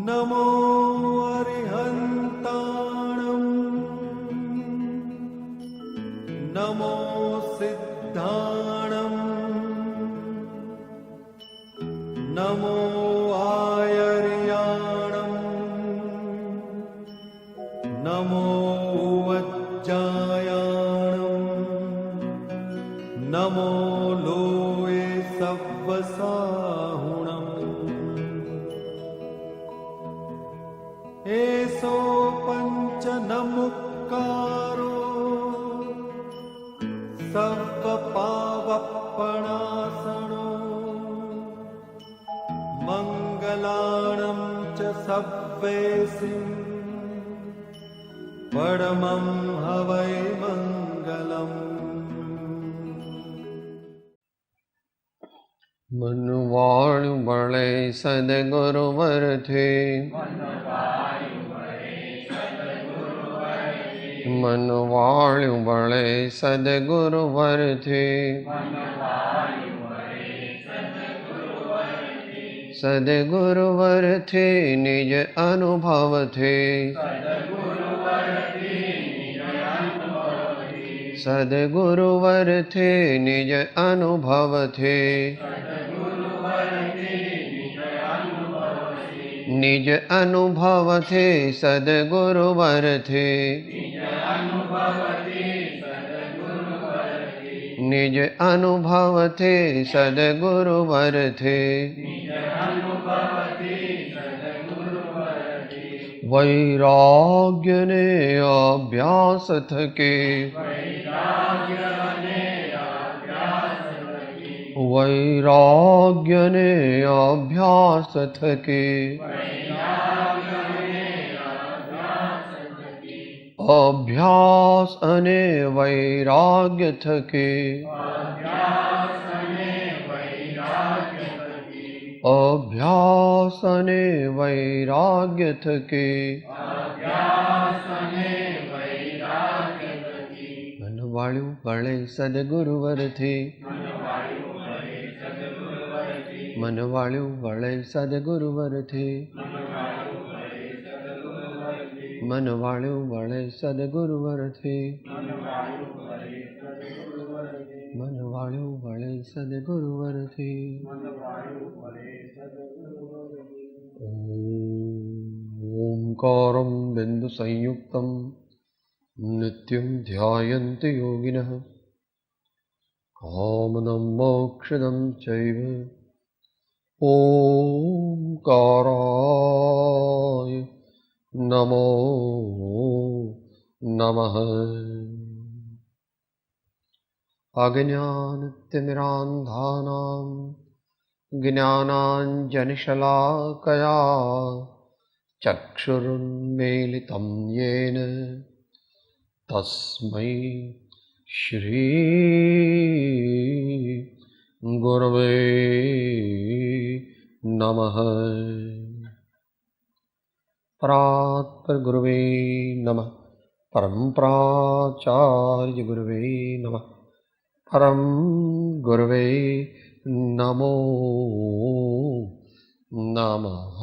नमो अरिहन्ताणं नमो सिद्धाणं नमो आयर्याणं नमो वज्जायाणं नमो लोये सव्वसाहुणम् एसो पंच नमुक्कारो सर्वपावपणासनो मंगलाणं च सव्वेसिं परमं हवै मंगलम्। मनवाणु बड़े सदगुरुवर थे, मनवाणु बड़े सदगुरुवर थे, सदगुरुवर थे निज अनुभव थे, सदगुरुवर थे निज अनुभव थे, निज अनुभव थे सदगुरुवर थे, निज अनुभव थे सदगुरुवर थे, वैराग्य ने अभ्यास थके, वैराग्य ने अभ्यास थके, अभ्यास अने वैराग्य थके, अभ्यास अने वैराग्य थके, मनवाळ्યું बळे सद्गुरुवर थी, मनवाळ्યું बळे सद्गुरुवर थी, मनवाळ्યું बळे सद्गुरुवर थी, मनवाळ्યું बळे सद्गुरुवर थी। ओंकारं बिंदु संयुक्तं नित्यं ध्यायन्ति योगिनः, कामनं मोक्षदं चैव ओंकाराय नमो नमः। अज्ञानतिमिरान्धानां ज्ञानाञ्जनशलाकया चक्षुरुन्मीलितं येन तस्मै श्री गुरवे नमः। परात्पर गुरवे नमः, परम प्राचार्य गुरवे नमः, परम गुरवे नमो नमः।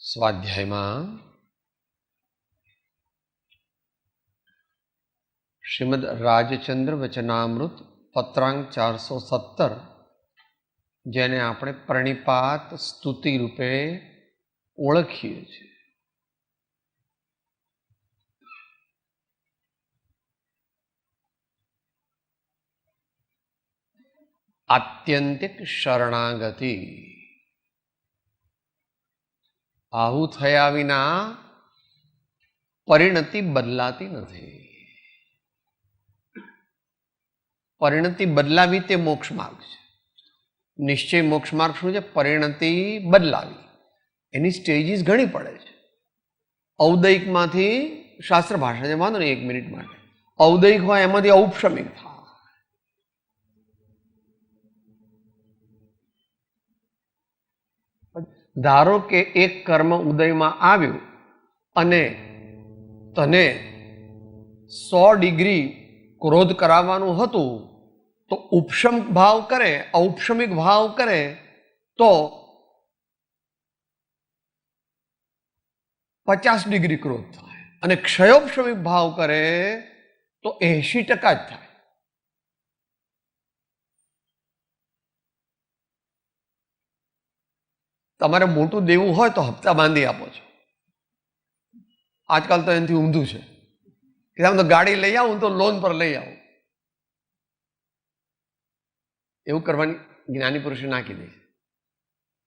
स्वाध्यायમાં श्रीमद् રાજચંદ્ર વચનામૃત પત્રાંક 417 જેને આપણે પ્રણિપાત સ્તુતિ રૂપે ઓળખીએ છીએ, આત્યંતિક શરણાગતિ। આવું થયા વિના પરિણતિ બદલાતી નથી, પરિણતિ બદલાવી તે મોક્ષ માર્ગ છે। નિશ્ચય મોક્ષ માર્ગ શું છે? પરિણતિ બદલાવી, એની સ્ટેજીસ ઘણી પડે છે। ઔદયિકમાંથી શાસ્ત્ર ભાષા છે, વાંધો નહીં 1 મિનિટ માટે, ઔદયિક હોય એમાંથી ઔપશમિક થાય, ધારો કે એક કર્મ ઉદયમાં આવ્યું અને તને 100 ડિગ્રી ક્રોધ કરાવવાનું હતું, તો ઉપશમ ભાવ કરે, ઔપશમિક ભાવ કરે તો 50 ડિગ્રી ક્રોધ થાય, અને ક્ષયોપશમિક ભાવ કરે તો 80% જ થાય. તમારે મોટું દેવું હોય તો હપ્તા બાંધી આપો છો. આજકાલ તો એનાથી ઊંધું છે કે આમ તો ગાડી લઈ આવું તો લોન પર લઈ આવું. એવું કરવાની જ્ઞાની પુરુષે ના કીધી.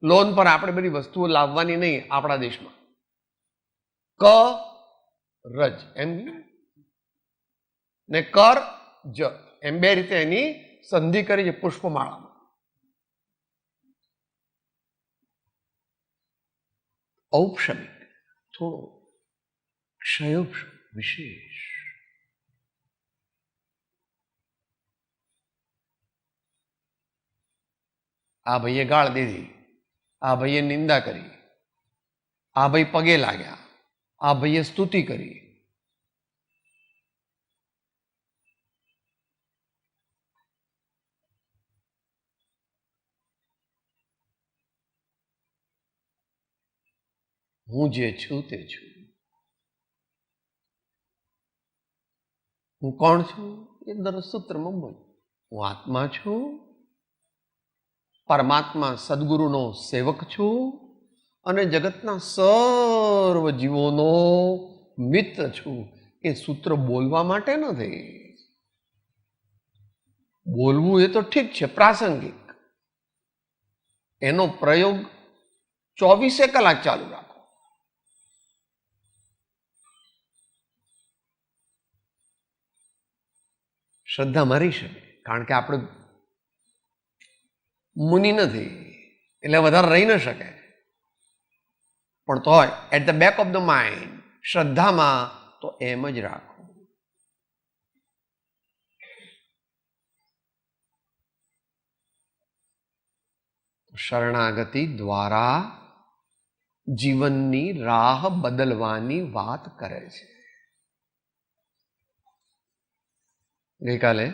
લોન પર આપણે બધી વસ્તુઓ લાવવાની નહીં આપણા દેશમાં. ક રજ એમ ને કર જ એમ બે રીતે એની સંધિ કરી છે પુષ્પમાળામાં. ઔપશમિક થોડો, ક્ષયોપશમિક વિશેષ. આ ભાઈએ ગાળ દીધી, આ ભાઈએ નિંદા કરી, આ ભાઈ પગે લાગ્યા, આ ભાઈએ સ્તુતિ કરી. હું જે છું તે છું. હું કોણ છું? એ દરરોજ સૂત્રમાં બોલ. હું આત્મા છું, પરમાત્મા સદગુરુનો સેવક છું અને જગતના સર્વ જીવોનો મિત્ર છું. એ સૂત્ર બોલવા માટે નથી. બોલવું એ તો ઠીક છે, પ્રાસંગિક. એનો પ્રયોગ 24 કલાક ચાલુ રાખો. શ્રદ્ધા મરી શકે, કારણ કે આપણે મુનિ નથી એટલે વધારે રહી ન શકે. પણ તોય at the back of the mind શ્રદ્ધામાં તો એમ જ રાખો. શરણાગતિ દ્વારા જીવનની રાહ બદલવાની વાત કરે છે. ગઈકાલે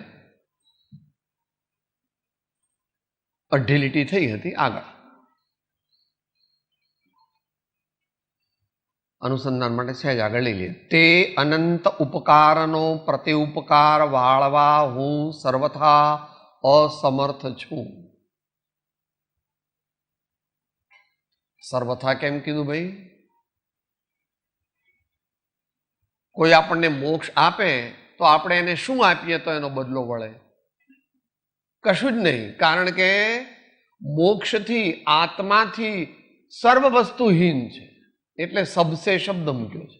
1.5 લીટી થઈ હતી. આગળ અનુસંધાન માટે સહેજ આગળ લઈ લઈએ. તે અનંત ઉપકારનો પ્રત્યુપકાર વાળવા હું સર્વથા અસમર્થ છું. સર્વથા કેમ કીધું ભાઈ? કોઈ આપણને મોક્ષ આપે તો આપણે એને શું આપીએ તો એનો બદલો વળે? કશું જ નહીં. કારણ કે મોક્ષથી, આત્માથી સર્વ વસ્તુહીન છે. એટલે સબસે શબ્દ મૂક્યો છે.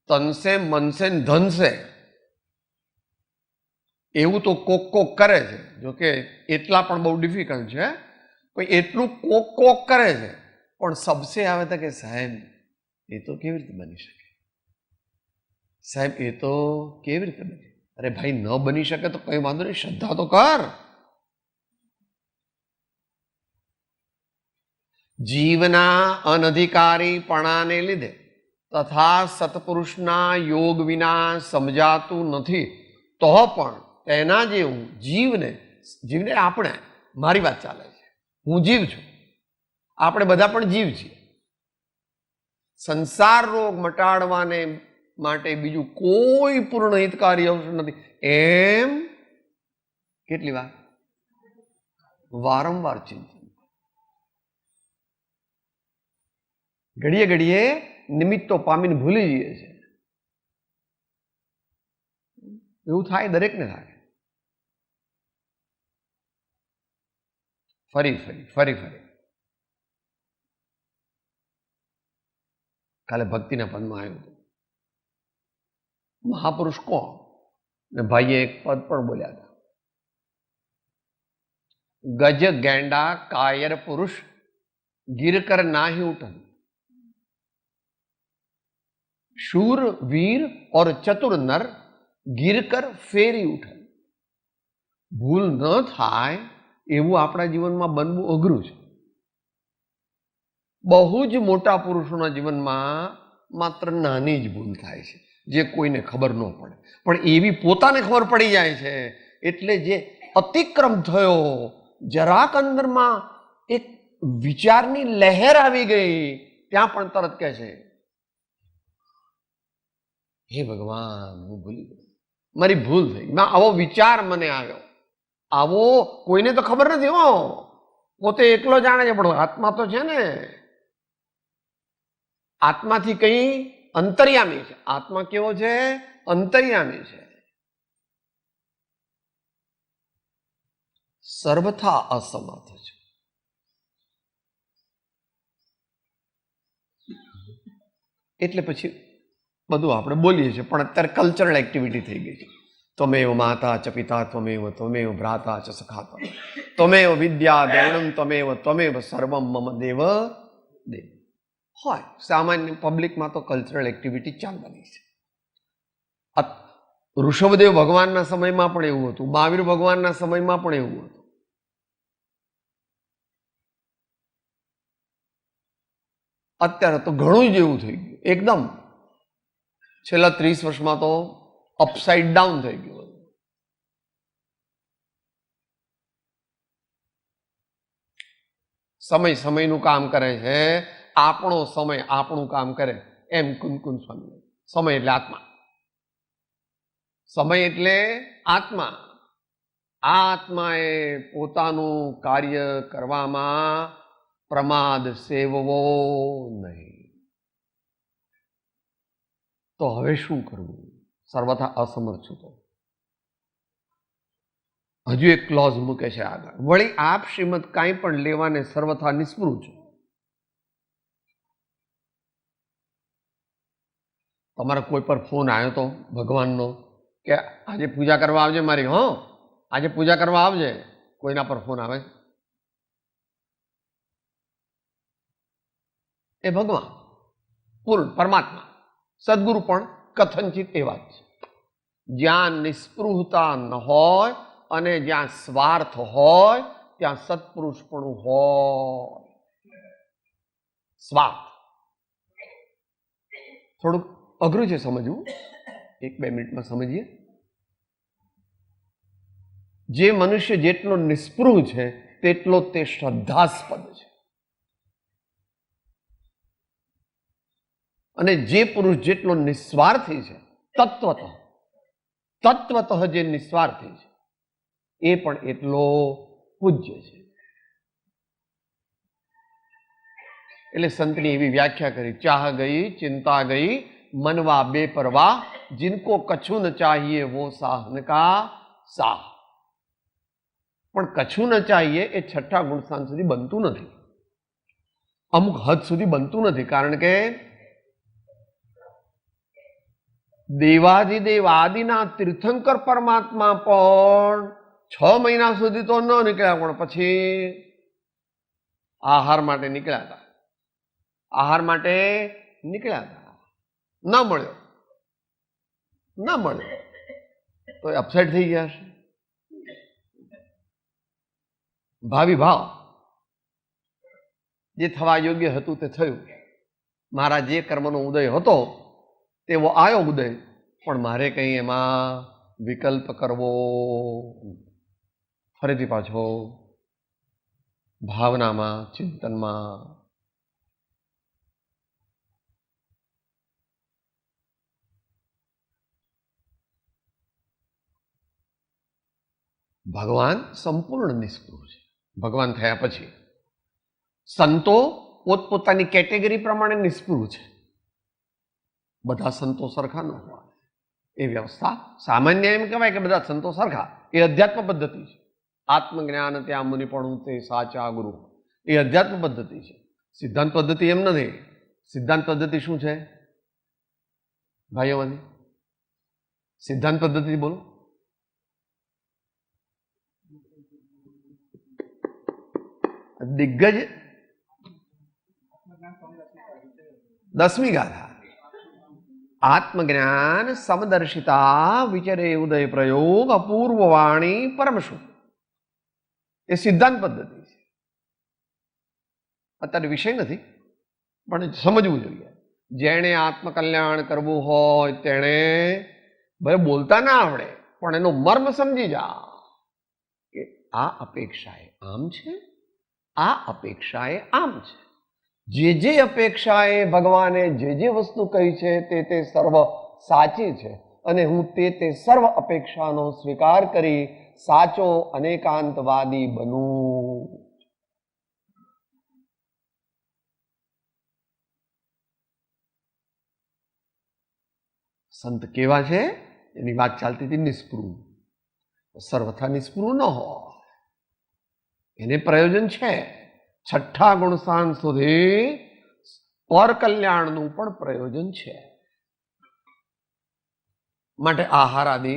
તનસે મનસે ધનસે એવું તો કોક કોક કરે છે. જોકે એટલા પણ બહુ ડિફિકલ્ટ છે. કોઈ એટલું કોક કોક કરે છે, પણ સબસે આવે તો કે સાહેબ એ તો કેવી રીતે બની શકે? સાહેબ એ તો કેવી રીતે બને? અરે ભાઈ, ન બની શકે તો કઈ વાંધો નહીં, શ્રદ્ધા તો કર. જીવના અનધિકારીપણાને લીધે તથા સત્પુરુષના યોગ વિના સમજાતું નથી, તો પણ તેના જેવું જીવને આપણે, મારી વાત ચાલે છે, હું જીવ છું, આપણે બધા પણ જીવ છીએ. સંસાર રોગ મટાડવાને માટે બીજું કોઈ પૂર્ણ હિતકારી ઔષધ નથી. એમ કેટલી વાર વારંવાર ચિંતન. ઘડીએ ઘડીએ નિમિત્તો પામીને ભૂલી જઈએ છે. એવું થાય, દરેકને થાય. ફરી કાલે ભક્તિના પદમાં આવ્યું હતું. મહાપુરુષ કોણ? ને ભાઈએ એક પદ પણ બોલ્યા હતા. ગજ ગેંડા કાયર પુરુષ गिरकर नाही उठन, शूर वीर और चतुर नर गिरकर फेरी उठन. ભૂલ ન થાય એવું આપણા જીવનમાં બનવું અઘરું છે. બહુ જ મોટા પુરુષોના જીવનમાં માત્ર નાની જ ભૂલ થાય છે, જે કોઈને ખબર ન પડે, પણ એવી પોતાને ખબર પડી જાય છે. એટલે જે અતિક્રમ થયો, જરાક અંદરમાં એક વિચારની લહેર આવી ગઈ, ત્યાં પણ તરત કહે છે, હે ભગવાન, હું ભૂલી ગયો, મારી ભૂલ થઈ, આવો વિચાર મને આવ્યો. આવો કોઈને તો ખબર નથી, હો, પોતે એકલો જાણે છે, પણ આત્મા તો છે ને. આત્માથી કઈ અંતર્યામી છે. આત્મા કેવો છે? અંતર્યામી છે. સર્વથા અસમર્થ છે. એટલે પછી બધું આપણે બોલીએ છીએ, પણ અત્યારે કલ્ચરલ એક્ટિવિટી થઈ ગઈ છે. ત્વમેવ માતા ચ પિતા ત્વમેવ ભ્રાતા ચ સખા ત્વમેવ વિદ્યા દ્રવિણમ ત્વમેવ સર્વમ મમ દેવ દેવ. હોય સામાન્ય પબ્લિકમાં તો કલ્ચરલ એક્ટિવિટી ચાલવાની છે. ઋષભદેવ ભગવાનના સમયમાં પણ એવું હતું, મહાવીર ભગવાનના સમયમાં પણ એવું હતું. અત્યારે તો ઘણું જ એવું થઈ ગયું, એકદમ છેલ્લા 30 વર્ષમાં તો અપસાઇડ ડાઉન થઈ ગયું. સમય સમયનું કામ કરે છે, આપણો સમય આપણું કામ કરે, એમ કુનકુન સ્વામી. સમય એટલે આત્મા, સમય એટલે આત્મા. આ આત્માએ પોતાનું કાર્ય કરવામાં પ્રમાદ સેવવો નહીં. તો હવે શું કરવું? સર્વથા અસમર્થ છું. તો હજુ એક ક્લોઝ મૂકે છે આગળ, વળી આપ શ્રીમદ કાંઈ પણ લેવાને સર્વથા નિષ્પૃહ છો. તમારા કોઈ પર ફોન આવ્યો તો ભગવાનનો કે આજે પૂજા કરવા આવજે મારી, આજે પૂજા કરવા આવજે? કોઈના પર ફોન આવે? એ ભગવાન પૂર્ણ પરમાત્મા સદગુરુ પણ કથનચિત એવા જ છે. જ્યાં નિસ્પૃહતા ન હોય અને જ્યાં સ્વાર્થ હોય ત્યાં સત્પુરુષપણું હોય. સ્વાર્થ થોડુંક અઘરું છે સમજવું, 1-2 મિનિટમાં સમજીએ. જે મનુષ્ય જેટલો નિસ્પૃહ છે તેટલો તે શ્રદ્ધાસ્પદ છે, અને જે પુરુષ જેટલો નિસ્વાર્થી છે, તત્વતઃ જે નિસ્વાર્થી છે, એ પણ એટલો પૂજ્ય છે. એટલે સંતની એવી વ્યાખ્યા કરી, ચાહ ગઈ ચિંતા ગઈ મનવા બેપરવાહ, જિनको કછું ન ચાહીએ વો સાહન કા સાહ. પણ કછું ન ચાહીએ એ છઠ્ઠા ગુણસ્થાન સુધી બનતું નથી, અમુક હદ સુધી બનતું નથી. કારણ કે દેવાધિદેવ આદિના તીર્થંકર પરમાત્મા પણ 6 મહિના સુધી તો ન નીકળ્યા, પણ પછી આહાર માટે નીકળ્યા હતા. આહાર માટે નીકળ્યા હતા, ન મળ્યો તો અપસેટ થઈ ગયા છે. ભાવિ ભાવ જે થવા યોગ્ય હતું તે થયું. મારા જે કર્મનો ઉદય હતો તેવો આવ્યો ઉદય, પણ મારે કંઈ એમાં વિકલ્પ કરવો. ફરીથી પાછો ભાવનામાં, ચિંતનમાં. ભગવાન સંપૂર્ણ નિષ્પૃહ છે. ભગવાન થયા પછી સંતો પોતપોતાની કેટેગરી પ્રમાણે નિષ્પૃહ છે. બધા સંતો સરખા ન હોય એ વ્યવસ્થા. સામાન્ય એમ કહેવાય કે બધા સંતો સરખા, એ અધ્યાત્મ પદ્ધતિ છે. આત્મજ્ઞાન ત્યાં મુનિપણું તે સાચા ગુરુ, એ અધ્યાત્મ પદ્ધતિ છે. સિદ્ધાંત પદ્ધતિ એમ નથી. સિદ્ધાંત પદ્ધતિ શું છે ભાઈઓમાંથી? સિદ્ધાંત પદ્ધતિ બોલો. દિગ્ગજ 10મી ગાથા. આત્મજ્ઞાન સમદર્શિતા વિચરે ઉદય પ્રયોગ અપૂર્વ વાણી પરમશુ. એ સિદ્ધાંત પદ્ધતિ છે. અત્યારે વિષય નથી, પણ સમજવું જોઈએ, જેણે આત્મકલ્યાણ કરવું હોય તેણે ભલે બોલતા ના આવડે પણ એનો મર્મ સમજી જા કે આ અપેક્ષા એ આમ છે, આ અપેક્ષા એ આમ છે, જે અપેક્ષા એ ભગવાને જે વસ્તુ કહી છે તે સર્વ સાચી છે અને હું તે સર્વ અપેક્ષાનો સ્વીકાર કરી સાચો અનેકાંતવાદી બનું. સંત કેવા છે એની વાત ચાલતી હતી, નિસ્પૃહ. સર્વથા નિસ્પૃહ ન હોય, એને પ્રયોજન છે. છઠ્ઠા ગુણસ્થાન સુધી પર કલ્યાણનું પણ પ્રયોજન છે. માટે આહાર આદિ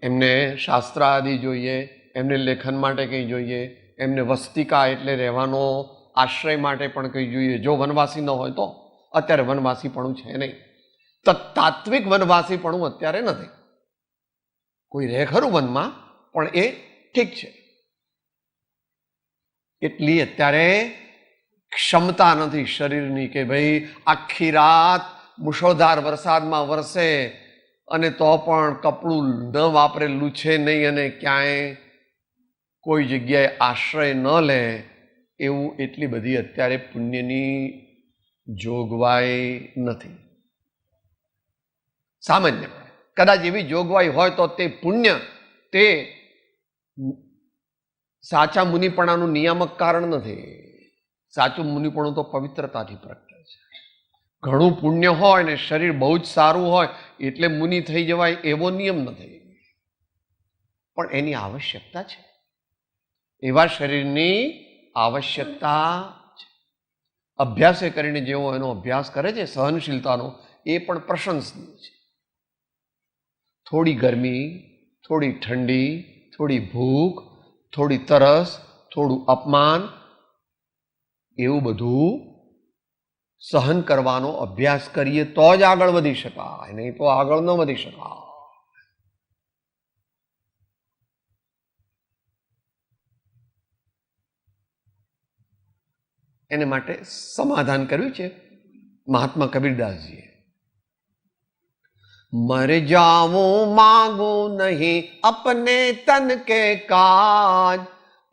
એમને શાસ્ત્ર આદિ જોઈએ, એમને લેખન માટે કંઈ જોઈએ, એમને વસ્તિકા એટલે રહેવાનો આશ્રય માટે પણ કંઈ જોઈએ. જો વનવાસી ન હોય તો, અત્યારે વનવાસી પણ છે નહીં, તાત્વિક વનવાસી પણ અત્યારે નથી. કોઈ રહે ખરું વનમાં પણ એ ઠીક છે, એટલી અત્યારે ક્ષમતા નથી શરીરની કે ભાઈ આખી રાત મુશળધાર વરસાદમાં વરસે અને તો પણ કપડું ન વાપરેલું છે નહીં અને ક્યાંય કોઈ જગ્યાએ આશ્રય ન લે એવું એટલી બધી અત્યારે પુણ્યની જોગવાઈ નથી. સામાન્ય કદાચ એવી જોગવાઈ હોય તો તે પુણ્ય તે સાચા મુનિપણાનું નિયામક કારણ નથી. સાચું મુનિપણું તો પવિત્રતાથી પ્રગટે છે. ઘણું પુણ્ય હોય ને શરીર બહુ જ સારું હોય એટલે મુનિ થઈ જવાય એવો નિયમ નથી, પણ એની આવશ્યકતા છે. એવા શરીરની આવશ્યકતા છે. અભ્યાસે કરીને જેવો એનો અભ્યાસ કરે છે સહનશીલતાનો, એ પણ પ્રશંસનીય છે. થોડી ગરમી, થોડી ઠંડી, થોડી ભૂખ, થોડી તરસ, થોડું અપમાન, એવું બધું સહન કરવાનો અભ્યાસ કરીએ તો જ આગળ વધી શકાય, નહીં તો આગળ ન વધી શકાય. એને માટે સમાધાન કર્યું છે મહાત્મા કબીરદાસજીએ. मर जाऊं मांगू नहीं अपने तन के काज,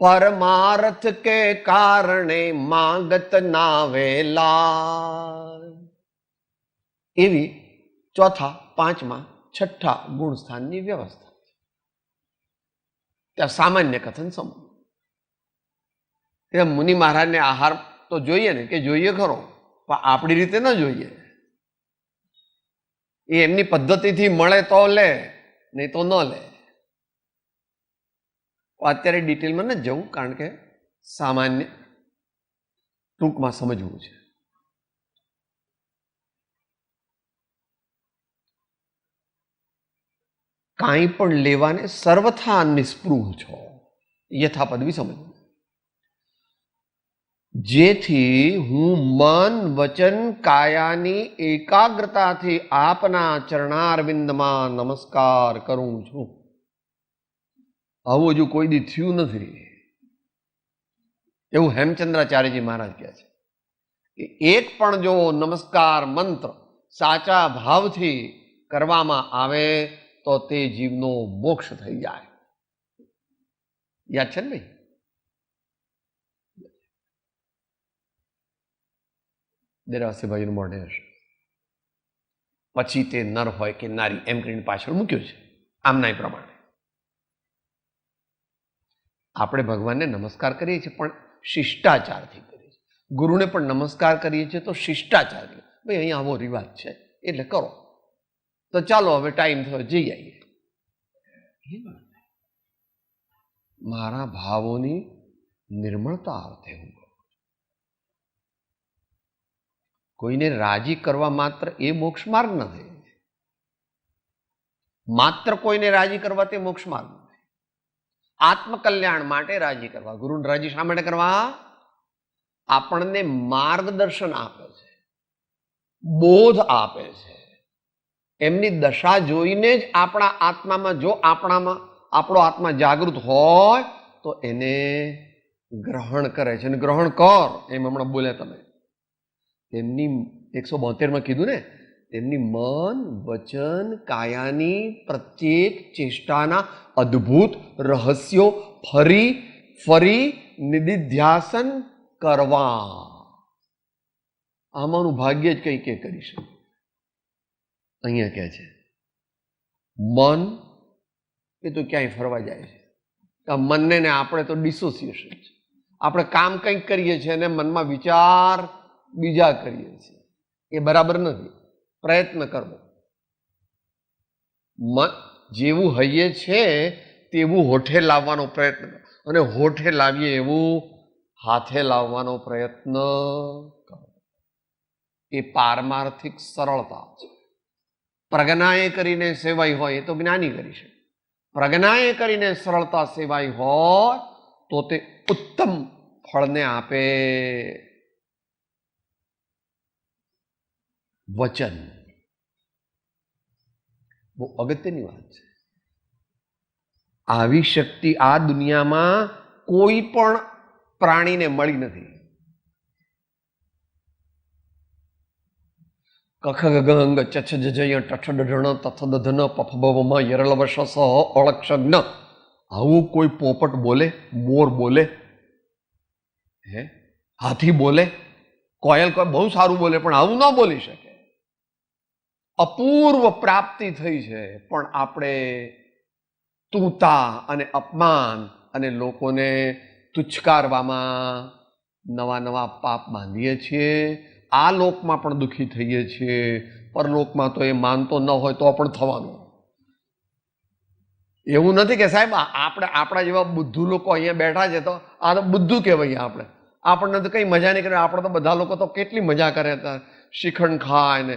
परमार्थ के कारणे मांगत ना वेला. એવી ચોથા, પાંચમા, છઠ્ઠા ગુણસ્થાનની વ્યવસ્થા. ત્યાં સામાન્ય કથન સમજ. એટલે મુનિ મહારાજને આહાર તો જોઈએ ને, કે જોઈએ ખરો, પણ આપણી રીતે ન જોઈએ. એ એમની પદ્ધતિથી મળે તો લે, નહીં તો ન લે. અત્યારે ડિટેલમાં ન જવું, કારણ કે સામાન્ય ટૂંકમાં સમજવું છે. કાંઈ પણ લેવાને સર્વથા નિસ્પૃહ છો, યથાપદવી સમજવું. જેથી હું મન વચન કાયાની એકાગ્રતાથી આપના ચરણારવિંદમાં નમસ્કાર કરું છું. આવું હજુ કોઈ દી થયું નથી, એવું હેમચંદ્રાચાર્યજી મહારાજ કહે છે કે એક પણ જો નમસ્કાર મંત્ર સાચા ભાવથી કરવામાં આવે તો તે જીવનો મોક્ષ થઈ જાય. યાદ છે ને ભાઈ? દેરાસીભાઈનું મોઢે હશે. પછી તે નર હોય કે નારી એમ કરીને પાછળ મૂક્યું છે. આમના એ પ્રમાણે આપણે ભગવાનને નમસ્કાર કરીએ છીએ પણ શિષ્ટાચારથી કરીએ છીએ. ગુરુને પણ નમસ્કાર કરીએ છીએ તો શિષ્ટાચારથી, ભાઈ અહીંયા આવો રિવાજ છે એટલે કરો, તો ચાલો હવે ટાઈમ થયો જઈ આવીએ. મારા ભાવોની નિર્મળતા અર્થે હું કોઈને રાજી કરવા માત્ર એ મોક્ષ માર્ગ નથી. માત્ર કોઈને રાજી કરવા તે મોક્ષ માર્ગ નથી. આત્મકલ્યાણ માટે રાજી કરવા. ગુરુને રાજી શા માટે કરવા? આપણને માર્ગદર્શન આપે છે, બોધ આપે છે. એમની દશા જોઈને જ આપણા આત્મામાં, જો આપણામાં આપણો આત્મા જાગૃત હોય તો એને ગ્રહણ કરે છે. અને ગ્રહણ કર, એમ હમણાં બોલ્યા તમે, તેમની 172માં કીધું ને, તેમની મન વચન કાયાની પ્રત્યેક ચેષ્ટાના અદ્ભુત રહસ્યો ફરી ફરી નિધિધ્યાસન કરવા. આમાંનું ભાગ્ય જ કંઈ કે કરી શકે. અહીંયા કહે છે મન એ તો ક્યાંય ફરવા જાય છે. મનને ને આપણે તો ડિસોસિએશન છે. આપણે કામ કંઈક કરીએ છીએ અને મનમાં વિચાર બીજા કરીએ છીએ. એ બરાબર નથી. પ્રયત્ન કરવો. મન જેવું હૈયે છે તેવું હોઠે લાવવાનો પ્રયત્ન કરો, અને હોઠે લાવીએ એવું હાથે લાવવાનો પ્રયત્ન કરો. એ પારમાર્થિક સરળતા છે. પ્રજ્ઞાએ કરીને સેવાય હોય એ તો જ્ઞાની કરી શકે. પ્રજ્ઞાએ કરીને સરળતા સેવાય હોય તો તે ઉત્તમ ફળને આપે. વચન બહુ અગત્યની વાત છે. આવી શક્તિ આ દુનિયામાં કોઈ પણ પ્રાણીને મળી નથી. કખ ગંગ ચછ જજય ટઠ ડઢણ તથ દધન પફ ભવમ યરલવશ સહ અળક્ષજ્ઞ. આવું કોઈ પોપટ બોલે? મોર બોલે? હે? હાથી બોલે? કોયલ કોઈ બહુ સારું બોલે, પણ આવું ન બોલી શકે. અપૂર્વ પ્રાપ્તિ થઈ છે, પણ આપણે તૂતા અને અપમાન અને લોકોને તુચ્છકારવામાં નવા નવા પાપ બાંધીએ છીએ. આ લોકમાં પણ દુઃખી થઈએ છીએ, પરલોકમાં તો એ માનતો ન હોય તો પણ થવાનું. એવું નથી કે સાહેબ આપણે આપણા જેવા બુદ્ધુ લોકો અહીંયા બેઠા છે તો આ તો બુદ્ધુ કહેવાય. આપણને તો કંઈ મજા નહીં કરે. આપણે તો બધા લોકો તો કેટલી મજા કરે હતા. શ્રીખંડ ખાય ને,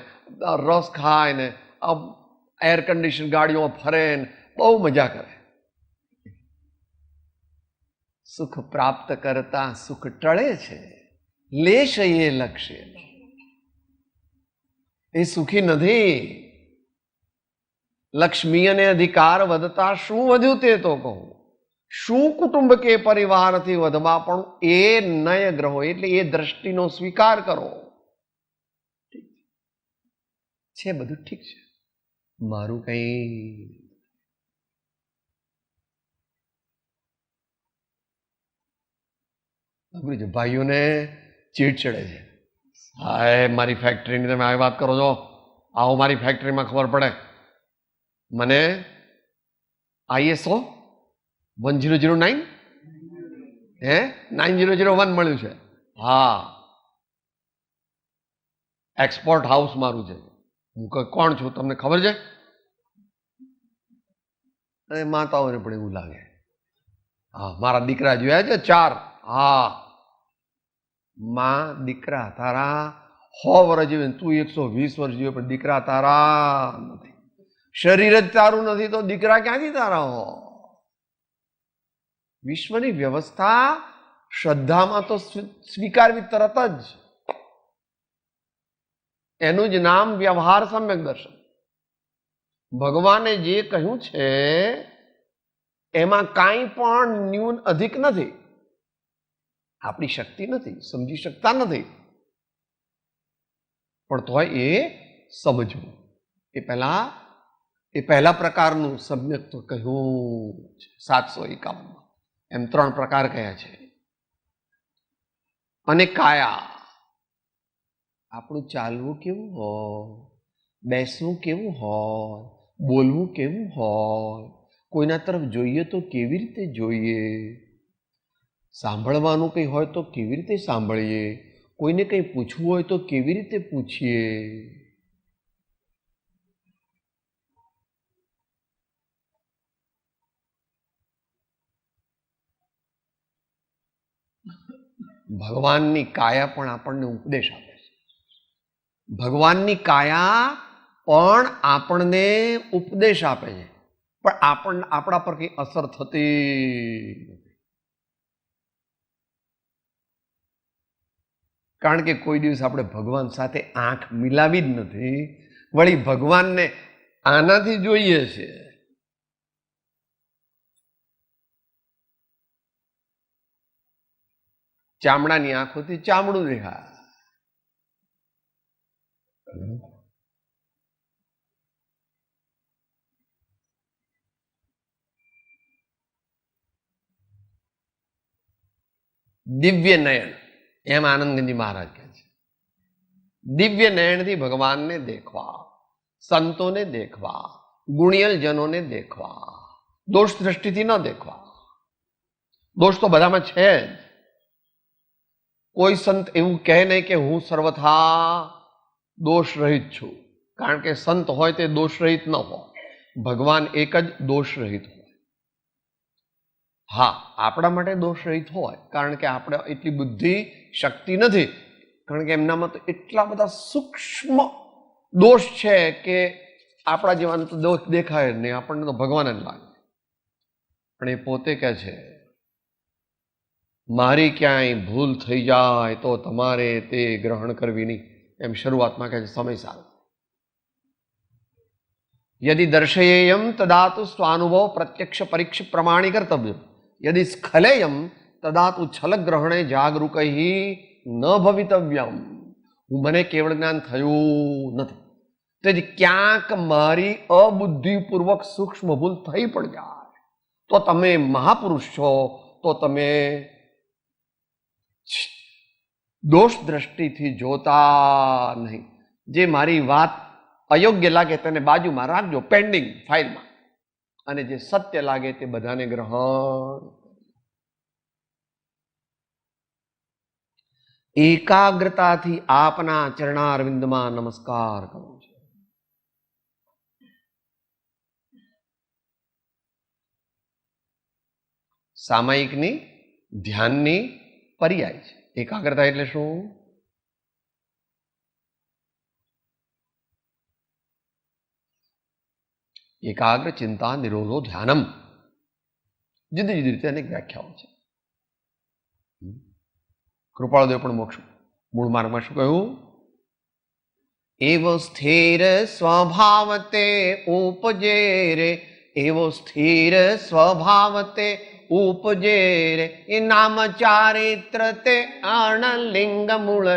રસ ખાય ને, એર કન્ડિશન ગાડીઓમાં ફરે ને બહુ મજા કરે. સુખ પ્રાપ્ત કરતા સુખ ટળે છે, લેશ એ લક્ષ્ય. એ સુખી નથી. લક્ષ્મી અને અધિકાર વધતા શું વધ્યું તે તો કહું. શું કુટુંબ કે પરિવારથી વધવા પણ એ નય ગ્રહો, એટલે એ દ્રષ્ટિનો સ્વીકાર કરો. છે બધું ઠીક છે, મારું કઈ ભાઈઓને ચીડ ચડે છે. હા, મારી ફેક્ટરીની તમે આવી વાત કરો છો, આવો મારી ફેક્ટરીમાં ખબર પડે. મને ISO 1009 9001 મળ્યું છે. હા, એક્સપોર્ટ હાઉસ મારું છે. હું કોણ છું તમને ખબર છે? અને માતાઓને પણ એવું લાગે. હા, મારા દીકરા જોયા છે 4. હા, માં દીકરા તારા 100 વર્ષ જીવે, તું 120 વર્ષ જીવે, પણ દીકરા તારા નથી. શરીર જ તારું નથી તો દીકરા ક્યાંથી તારા હો? વિશ્વની વ્યવસ્થા શ્રદ્ધામાં તો સ્વીકારવી તરત જ. એનું જ નામ વ્યવહાર સમ્યક દર્શન. ભગવાને જે કહ્યું છે એમાં કાંઈ પણ ન્યૂન અધિક નથી. આપણી શક્તિ નથી, સમજી શકતા નથી, પણ તોય એ સમજવું. એ પહેલા પ્રકારનું સમ્યક તો કહ્યું 751. એમ 3 પ્રકાર કયા છે. અને કાયા, આપણું ચાલવું કેવું હોય, બેસવું કેવું હોય, બોલવું કેવું હોય, કોઈના તરફ જોઈએ તો કેવી રીતે જોઈએ, સાંભળવાનું કંઈ હોય તો કેવી રીતે સાંભળીએ, કોઈને કંઈ પૂછવું હોય તો કેવી રીતે પૂછીએ. ભગવાનની કાયા પણ આપણને ઉપદેશ આપે છે. ભગવાનની કાયા પણ આપણને ઉપદેશ આપે છે, પણ આપણા પર કઈ અસર થતી નથી. કારણ કે કોઈ દિવસ આપણે ભગવાન સાથે આંખ મિલાવી જ નથી. વળી ભગવાનને આનાથી જોઈએ છે. ચામડાની આંખોથી ચામડું દેખાય, દિવ્ય નયન, એમ આનંદગંજી મહારાજ કહે છે, દિવ્ય નયનથી ભગવાનને દેખવા, સંતોને દેખવા, ગુણિયલ જનોને દેખવા, દોષ દ્રષ્ટિથી ન દેખવા. દોષ તો બધામાં છે જ. કોઈ સંત એવું કહે નહીં કે હું સર્વથા દોષ રહિત છું, કારણ કે સંત હોય તે દોષ રહિત ન હોય. ભગવાન એક જ દોષ રહિત હોય. હા, આપણા માટે દોષ રહિત હોય, કારણ કે આપણે એટલી બુદ્ધિ શક્તિ નથી, કારણ કે એમનામાં તો એટલા બધા સૂક્ષ્મ દોષ છે કે આપણા જેવાને તો દોષ દેખાય જ નહીં, આપણને તો ભગવાન જ લાગે. પણ એ પોતે કહે છે, મારી ક્યાંય ભૂલ થઈ જાય તો તમારે તે ગ્રહણ કરવી નહીં. એમ શરૂઆતમાં કહે છે, સમય સારો. યદિ દર્શયેયમ તદા તુ સ્વાનુભવ પ્રત્યક્ષ પરીક્ષ પ્રમાણી કર્તવ્ય, યદિ સ્ખલેયમ તદા તુ છલગ્રહણે જાગરૂકૈ ન ભવિતવ્યમ. મને કેવળ જ્ઞાન થયું નથી, તેથી ક્યાંક મારી અબુદ્ધિપૂર્વક સૂક્ષ્મ ભૂલ થઈ પણ જાય તો તમે મહાપુરુષ છો, તો તમે દોષ દ્રષ્ટિથી જોતા નહીં. જે મારી વાત અયોગ્ય લાગે તેને બાજુમાં રાખજો, પેન્ડિંગ ફાઇલમાં, અને જે સત્ય લાગે તે બધાને ગ્રહણ. એકાગ્રતાથી આપના ચરણારવિંદમાં નમસ્કાર કરું છું. સામાયિકની ધ્યાનની પર્યાય છે. એકાગ્રતા એટલે શું? એકાગ્ર ચિંતા નિરોધો ધ્યાનમ. જુદી જુદી રીતે અનેક વ્યાખ્યાઓ છે. કૃપાળદેવ પણ મોક્ષ મૂળ માર્ગમાં શું કહ્યું? એવો સ્થિર સ્વભાવતે ઉપજે રે, એવો સ્થિર સ્વભાવતે ઉપજે રે, એ નામ ચારિત્ર તે આણલિંગ મૂળ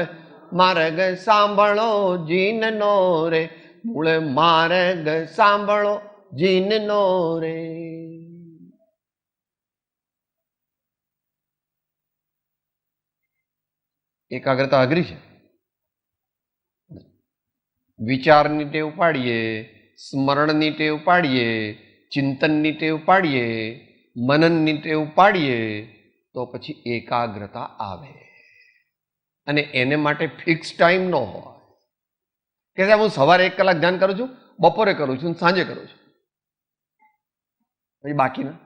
માર્ગ સાંભળો જીનનો રે, મૂળ માર્ગ સાંભળો જીનનો રે. એકાગ્રતા અઘરી છે. વિચારની ટેવ પાડીએ, સ્મરણની ટેવ પાડીએ, ચિંતનની ટેવ પાડીએ, મનનની ટેવ પાડીએ તો પછી એકાગ્રતા આવે. અને એને માટે ફિક્સ ટાઈમ ન હોય કે સાહેબ હું સવારે 1 કલાક ધ્યાન કરું છું, બપોરે કરું છું, સાંજે કરું છું, પછી બાકીના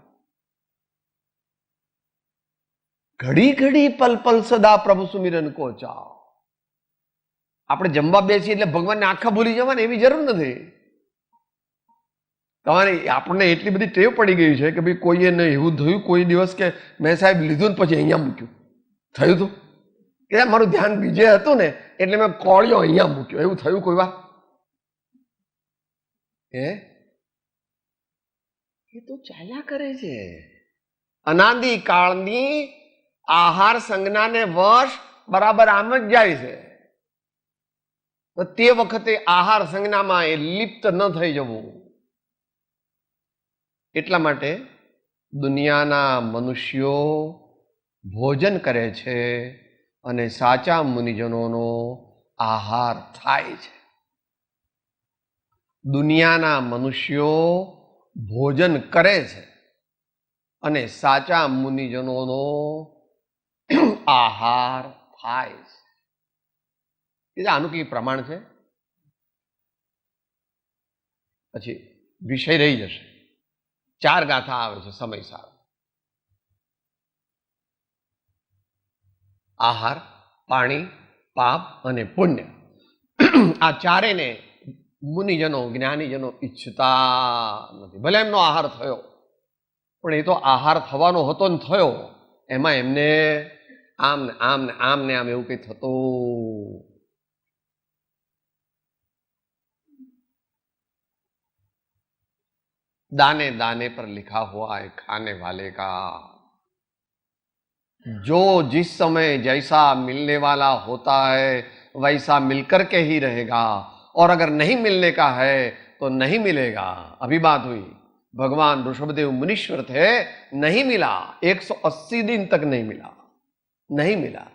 ઘડી ઘડી પલ પલ સદા પ્રભુ સુમિરન કો ચાઓ. આપણે જમવા બેસીએ એટલે ભગવાનને આખા ભૂલી જવાની એવી જરૂર નથી. તમારે આપણને એટલી બધી ટેવ પડી ગઈ છે કે ભાઈ કોઈએ નહીં એવું થયું કોઈ દિવસ કે મેં સાહેબ લીધું ને પછી અહીંયા મૂક્યું, થયું હતું કે મારું ધ્યાન બીજે હતું ને એટલે મેં કોળિયો અહીંયા મૂક્યો, એવું થયું કોઈ વાર? એ તો ચાલ્યા કરે છે. અનાદિ કાળની આહાર સંજ્ઞાને વશ બરાબર આમ જ જાય છે. તો તે વખતે આહાર સંજ્ઞામાં એ લિપ્ત ન થઈ જવું. એટલા માટે દુનિયાના મનુષ્યો ભોજન કરે છે અને સાચા મુનિજનોનો આહાર થાય છે. દુનિયાના મનુષ્યો ભોજન કરે છે અને સાચા મુનિજનોનો આહાર થાય છે. એ આનું કઈ પ્રમાણ છે? પછી વિષય રહી જશે. 4 ગાથા આવે છે સમય સારો. આહાર, પાણી, પાપ અને પુણ્ય, આ ચારેને મુનિજનો જ્ઞાનીજનો ઈચ્છતા નથી. ભલે એમનો આહાર થયો પણ એ તો આહાર થવાનો હતો ને થયો, એમાં એમને આમ ને આમ ને આમ ને આમ એવું કઈ થતું. दाने दाने पर लिखा हुआ है खाने वाले का. जो जिस समय जैसा मिलने वाला होता है वैसा मिलकर के ही रहेगा, और अगर नहीं मिलने का है तो नहीं मिलेगा. अभी बात हुई, भगवान ऋषभदेव मुनीश्वर थे, नहीं मिला, 180 दिन तक नहीं मिला. नहीं मिला,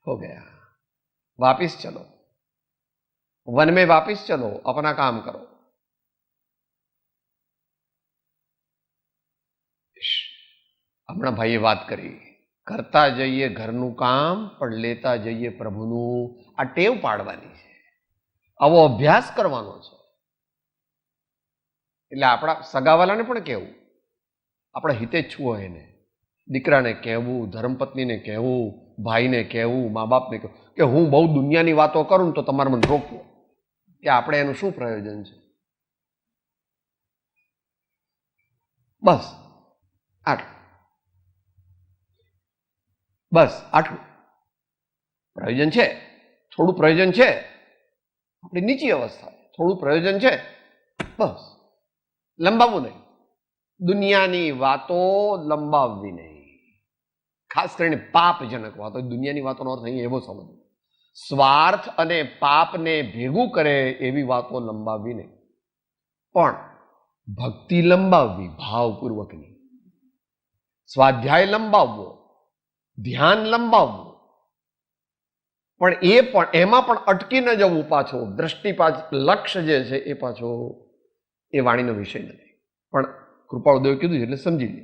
हो गया, वापिस चलो, वन में वापिस चलो, अपना काम करो। હમણાં ભાઈએ વાત કરી, કરતા જઈએ ઘરનું કામ પણ લેતા જઈએ પ્રભુનું, આ ટેવ પાડવાની છે, આવો અભ્યાસ કરવાનો છે. એટલે આપણા સગાવાલાને પણ કહેવું, આપણા હિતેચ્છુ હોય એને, દીકરાને કહેવું, ધર્મપત્નીને કહેવું, ભાઈને કહેવું, મા બાપને કહેવું કે હું બહુ દુનિયાની વાતો કરું ને તો તમારે મને રોકવો, કે આપણે એનું શું પ્રયોજન છે. બસ આટલું, બસ આટલું પ્રયોજન છે. થોડું પ્રયોજન છે, આપણી નીચી અવસ્થા, થોડું પ્રયોજન છે, બસ. લંબાવવું નહીં, દુનિયાની વાતો લંબાવવી નહીં, ખાસ કરીને પાપજનક વાતો. દુનિયાની વાતોનો અર્થ અહીં એવો સમજ, સ્વાર્થ અને પાપને ભેગું કરે એવી વાતો લંબાવવી નહીં, પણ ભક્તિ લંબાવવી ભાવપૂર્વકની, સ્વાધ્યાય લંબાવવો, ધ્યાન લંબાવવું, પણ એમાં પણ અટકી ન જવું પાછો. દ્રષ્ટિ લક્ષ્ય જે છે એ પાછો એ વાણીનો વિષય નથી, પણ કૃપાળુદેવે કીધું છે એટલે સમજી લે.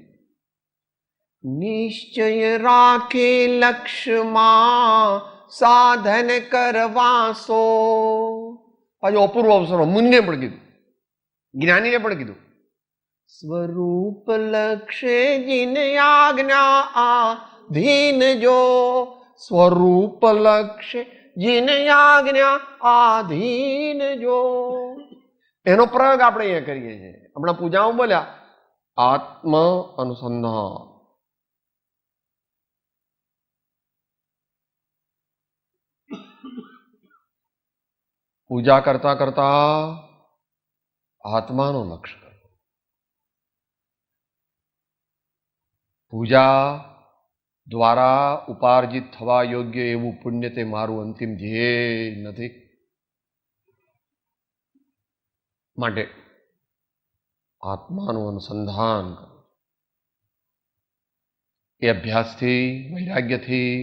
નિશ્ચય રાખે લક્ષ્યમાં સાધન કરવાસો. પાછું અપૂર્વ અવસરો મુનિને પણ કીધું, જ્ઞાનીને પણ કીધું. સ્વરૂપ લક્ષ્ય જીન આજ્ઞા આધીન જો, સ્વરૂપ લક્ષ્ય જીન આજ્ઞા આધીન જો. એનો પ્રયોગ આપણે અહીંયા કરીએ છીએ. હમણાં પૂજામાં બોલ્યા આત્મ અનુસંધાન. પૂજા કરતા કરતા આત્માનો લક્ષ્ય કરો. પૂજા દ્વારા ઉપાર્જિત થવા યોગ્ય એવું પુણ્ય તે મારું અંતિમ ધ્યેય નથી. માટે આત્માનું અનુસંધાન કરો. એ અભ્યાસથી, વૈરાગ્યથી,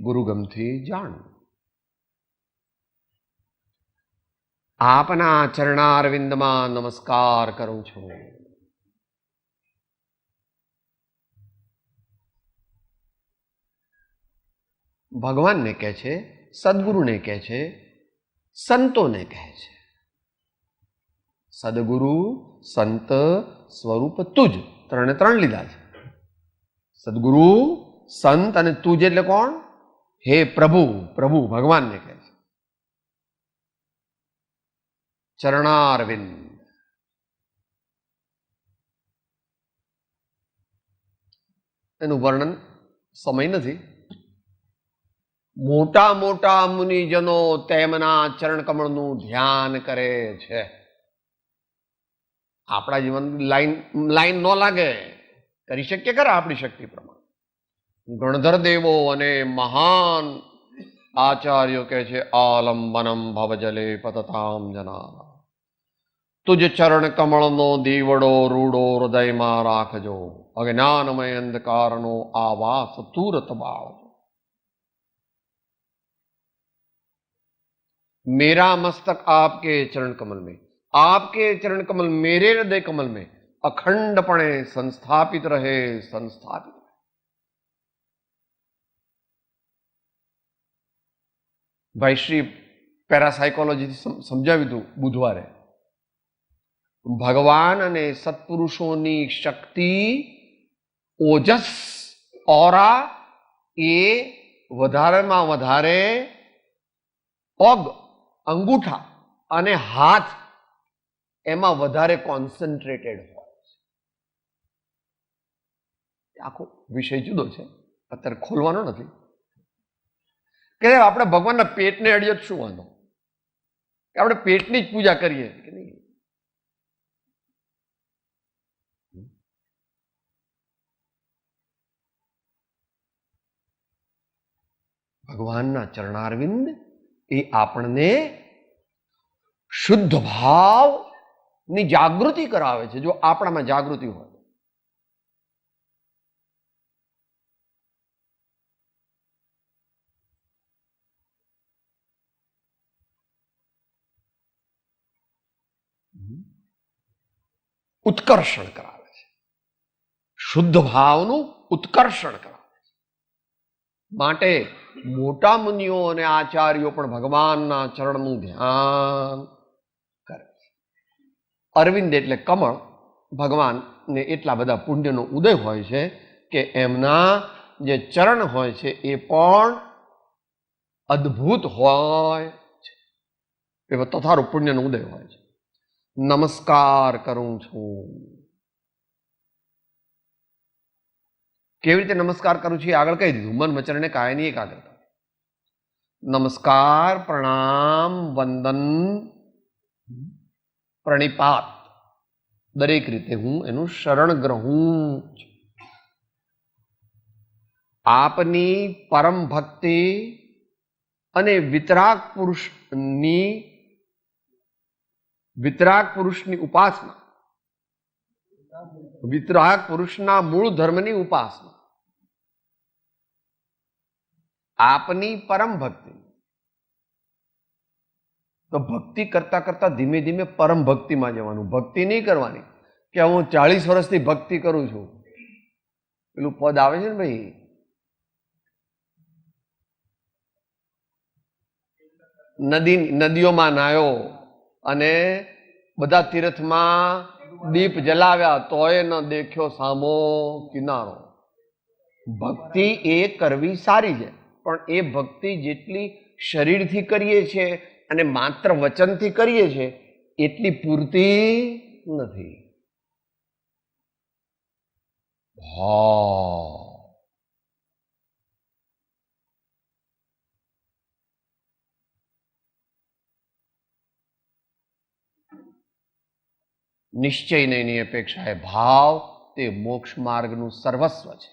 ગુરુગમથી જાણ. આપના ચરણારવિંદમાં નમસ્કાર કરું છું. ભગવાનને કહે છે, સદગુરુને કહે છે, સંતોને કહે છે. સદગુરુ, સંત, સ્વરૂપ, તુજ, ત્રણે ત્રણ લીધા છે. સદગુરુ, સંત અને તુજ એટલે કોણ? હે પ્રભુ. પ્રભુ ભગવાનને કહે છે. ચરણારવિંદ. એનું વર્ણન સમય નથી. મોટા મોટા મુનિજનો તેમના ચરણ કમળનું ધ્યાન કરે છે. આપણા જીવન લાઈન ન લાગે, કરી શકીએ ખરા આપણી શક્તિ પ્રમાણે. ગણધર દેવો અને મહાન આચાર્યો કહે છે આલંબનમ ભવજલે પતતામ જના. તુજ ચરણ કમળનો દીવડો રૂડો હૃદયમાં રાખજો, અજ્ઞાનમય અંધકારનો આવાસ તુરત બાળજો. मेरा मस्तक आपके चरण कमल में, आपके चरण कमल मेरे हृदय कमल में अखंडपणे संस्थापित रहे, संस्थापित रहे. ભાઈ શ્રી પેરાસાયકોલોજીથી સમજાવ્યું હતું બુધવારે. ભગવાન અને સત્પુરુષોની શક્તિ, ઓજસ, ઓરા એ વધારેમાં વધારે પગ, અંગૂઠા અને હાથ એમાં વધારે કોન્સન્ટ્રેટેડ હોય છે. આખો વિષય જુદો છે, અત્યારે ખોલવાનો નથી. કે આપણે ભગવાનના પેટને અડીએ શું વાંધો, કે આપણે પેટની જ પૂજા કરીએ કે નહીં? ભગવાનના ચરણારવિંદ એ આપણને શુદ્ધ ભાવની જાગૃતિ કરાવે છે. જો આપણામાં જાગૃતિ હોય, ઉત્કર્ષણ કરાવે છે, શુદ્ધ ભાવનું ઉત્કર્ષણ કરાવે છે. માટે મોટા મુનિઓ અને આચાર્યો પણ ભગવાનના ચરણનું ધ્યાન કરે છે. અરવિંદ એટલે કમળ, ભગવાનને એટલા બધા પુણ્યનો ઉદય હોય છે કે એમના જે ચરણ હોય છે એ પણ અદ્ભુત હોય છે, એવો તથારું પુણ્યનો ઉદય હોય છે. નમસ્કાર કરું છું. કેવી રીતે નમસ્કાર કરું છું એ આગળ કહી દીધું. મન વચન કાયની એકાગ્રતા. નમસ્કાર, પ્રણામ, વંદન, પ્રણિપાત દરેક રીતે હું એનું શરણ ગ્રહું છું. આપની પરમ ભક્તિ અને વિતરાગ પુરુષની ઉપાસના, વિતરાગ પુરુષના મૂળ ધર્મની ઉપાસના, આપની પરમ ભક્તિ. તો ભક્તિ કરતા કરતા ધીમે ધીમે પરમ ભક્તિમાં જવાનું. ભક્તિ નહીં કરવાની કે હું 40 વર્ષથી ભક્તિ કરું છું, પેલું પદ આવે છે ને ભાઈ, નદીઓમાં નાયો અને બધા તીર્થમાં દીપ જલાવ્યા તોય ન દેખ્યો સામો કિનારો. ભક્તિ એ કરવી સારી છે, પણ એ ભક્તિ જેટલી શરીરથી કરીએ છીએ અને માત્ર વચનથી કરીએ છીએ એટલી પૂરતી નથી. નિશ્ચય નહીં અપેક્ષાએ ભાવ તે મોક્ષ માર્ગનું સર્વસ્વ છે.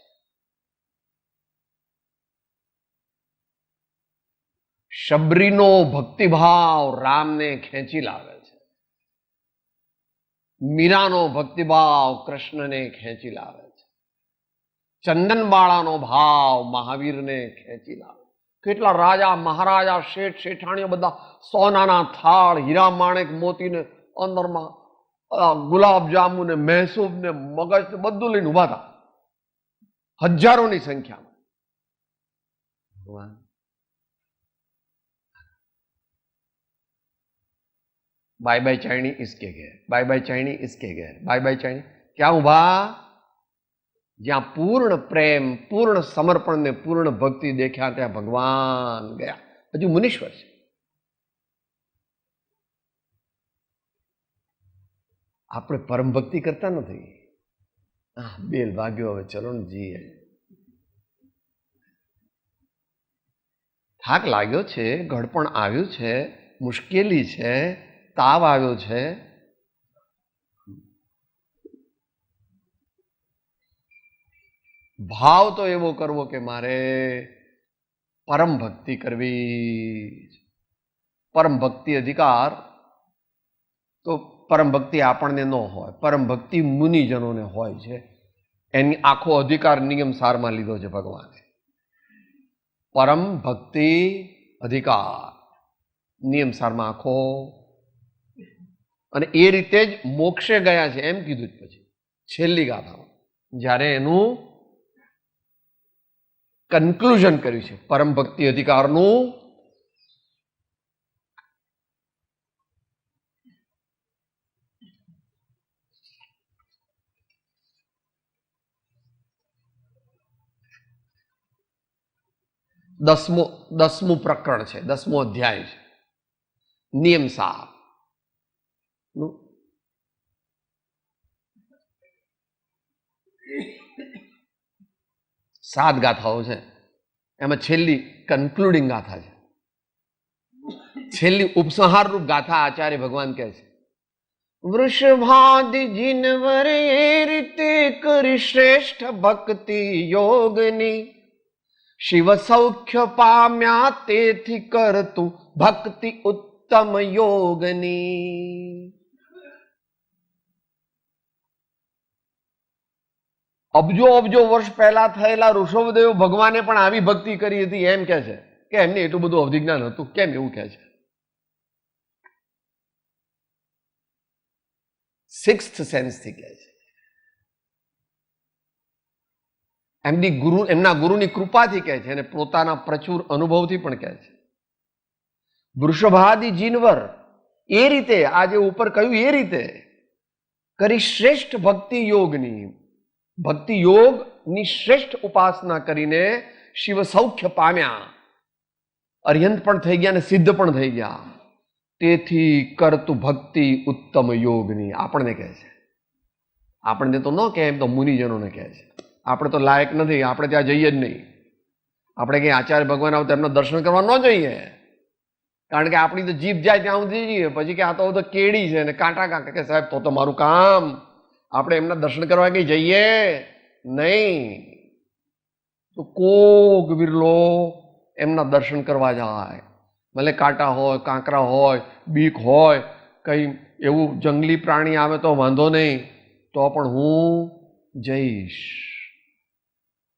શબરીનો ભક્તિભાવ રામને ખેંચી લાવે છે. મીરાનો ભક્તિભાવ કૃષ્ણને ખેંચી લાવે છે. ચંદનબાળાનો ભાવ મહાવીરને ખેંચી લાવે. કેટલા રાજા મહારાજા શેઠ શેઠાણીઓ બધા સોનાના થાળ, હીરા માણેક મોતીને અંદરમાં ગુલાબ જાંબુ ને મહેસૂબ ને મગજ ને બધું લઈને ઉભા હતા, હજારોની સંખ્યામાં. बाय बाय चाइनी इसके घर, बाय बाय चाइनी इसके घर, बाय बाय चाइनी. क्या उभा? જ્યાં પૂર્ણ પ્રેમ, પૂર્ણ સમર્પણ ને પૂર્ણ ભક્તિ દેખ્યા ત્યાં ભગવાન ગયા. હજુ મુનીશ્વર છે. આપણે પરમ ભક્તિ કરતા નથી. બેલ ભાગ્યો, હવે ચલો ને જીએ. થાક લાગ્યો છે, ઘડપણ આવ્યું છે, મુશ્કેલી છે, તાવ આવ્યો છે. ભાવ તો એવો કરવો કે મારે પરમ ભક્તિ કરવી. પરમ ભક્તિ અધિકાર તો પરમ ભક્તિ આપણને ન હોય, પરમ ભક્તિ મુનિજનોને હોય છે. એની આખો અધિકાર નિયમ સારમાં લીધો છે ભગવાને. પરમ ભક્તિ અધિકાર નિયમ સારમાં આખો, અને એ રીતે જ મોક્ષે ગયા છે એમ કીધું. જ પછી છેલ્લી ગાથામાં જ્યારે એનું કન્ક્લુઝન કર્યું છે પરમ ભક્તિ અધિકારનું, દસમું પ્રકરણ છે, 10મો અધ્યાય છે. નિયમ સાર 7 ગાથાઓ છે. એમાં છેલ્લી કન્ક્લુડિંગ ગાથા છે, છેલ્લી ઉપસંહાર રૂપ ગાથા આચાર્ય ભગવાન કહે છે, વૃષભાદિ જીનવર એ રીતે કરી શ્રેષ્ઠ ભક્તિ યોગની, શિવ સૌખ્ય પામ્યા તેથી કરતું ભક્તિ ઉત્તમ યોગની. અબજો અબજો વર્ષ પહેલા થયેલા ઋષભદેવ ભગવાને પણ આવી ભક્તિ કરી હતી એમ કે છે કે એમને એટલું બધું અવધિજ્ઞાન હતું. કેમ એવું કહે છે? સિક્સ્થ સેન્સથી કહે છે. એમના ગુરુની કૃપાથી કહે છે અને પોતાના પ્રચુર અનુભવથી પણ કહે છે. વૃષભાદિ જીનવર એ રીતે આજે ઉપર કહ્યું એ રીતે કરી શ્રેષ્ઠ ભક્તિ યોગની, ભક્તિ યોગની શ્રેષ્ઠ ઉપાસના કરીને શિવ સૌખ્ય પામ્યા, અર્યંત પણ થઈ ગયા અને સિદ્ધ પણ થઈ ગયા. તેથી કરતું ભક્તિ ઉત્તમ યોગની આપણને કહે છે. આપણને તો ન કહે, એમ તો મુનિજનોને કહે છે. આપણે તો લાયક નથી, આપણે ત્યાં જઈએ જ નહીં. આપણે કંઈ આચાર્ય ભગવાન આવ તેમના દર્શન કરવા ન જઈએ, કારણ કે આપણી તો જીભ જાય ત્યાં સુધી જઈએ. પછી કે આ તો કેડી છે ને કાંટા કાંટા, કે સાહેબ તો મારું કામ, આપણે એમના દર્શન કરવા કંઈ જઈએ નહીં. તો કોક વિરલો એમના દર્શન કરવા જાય, ભલે કાંટા હોય, કાંકરા હોય, બીક હોય, કંઈ એવું જંગલી પ્રાણી આવે તો વાંધો નહીં, તો પણ હું જઈશ.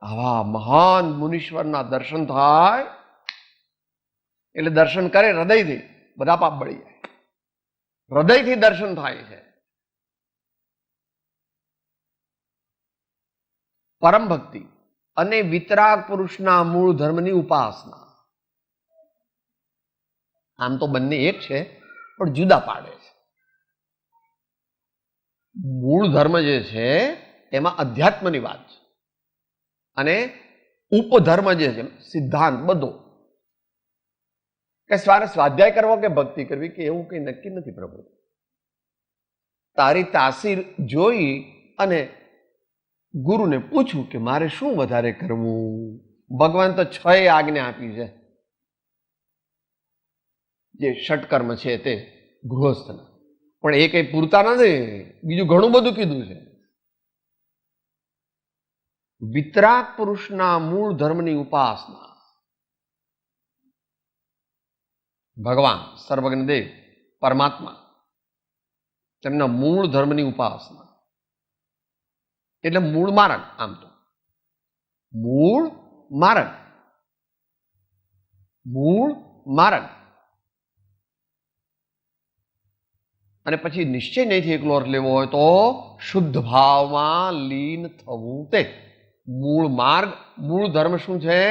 આવા મહાન મુનીશ્વરના દર્શન થાય એટલે દર્શન કરે હૃદયથી, બધા પાપ બળી જાય. હૃદયથી દર્શન થાય છે. પરમ ભક્તિ અને વિતરાગ પુરુષના મૂળ ધર્મની ઉપાસના. આમ તો બંને એક છે, પણ જુદા પાડે છે. મૂળ ધર્મ જે છે એમાં અધ્યાત્મની વાત છે, અને ઉપધર્મ જે છે સિદ્ધાંત બધો, કે સ્વાધ્યાય કરવો કે ભક્તિ કરવી કે એવું કંઈ નક્કી નથી. પ્રભુ તારી તાસીર જોઈ અને ગુરુને પૂછું કે મારે શું વધારે કરવું. ભગવાન તો 6 આજ્ઞા આપી છે, જે ષટકર્મ છે તે ગૃહસ્થના, પણ એ કંઈ પૂરતા નથી, બીજું ઘણું બધું કીધું છે. વિતરાગ પુરુષના મૂળ ધર્મની ઉપાસના. ભગવાન સર્વજ્ઞ દેવ પરમાત્મા, તેમના મૂળ ધર્મની ઉપાસના એટલે મૂળ માર્ગ. આમ તો મૂળ માર્ગ, મૂળ માર્ગ. અને પછી નિશ્ચય નહીંથી એકલો અર્થ લેવો હોય તો શુદ્ધ ભાવમાં લીન થવું, તે મૂળ માર્ગ. મૂળ ધર્મ શું છે?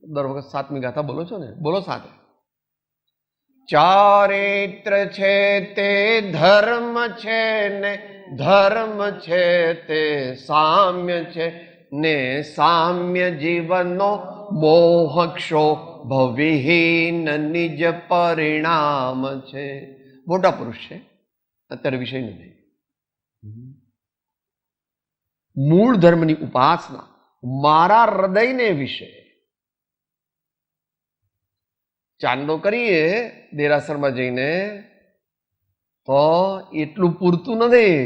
દર વખત 7મી ગાથા બોલો છો ને, બોલો સાથે. ચારિત્ર છે તે ધર્મ છે ને ધર્મ છે તે સામ્ય છે ને સામ્ય જીવનનો મોહક્ષો ભવિહીન નિજ પરિણામ છે. મોટા પુરુષ છે, અત્યારે વિષય નથી. મૂળ ધર્મની ઉપાસના મારા હૃદયને વિશે. ચાંદો કરીએ દેરાસરમાં જઈને તો એટલું પૂરતું નથી.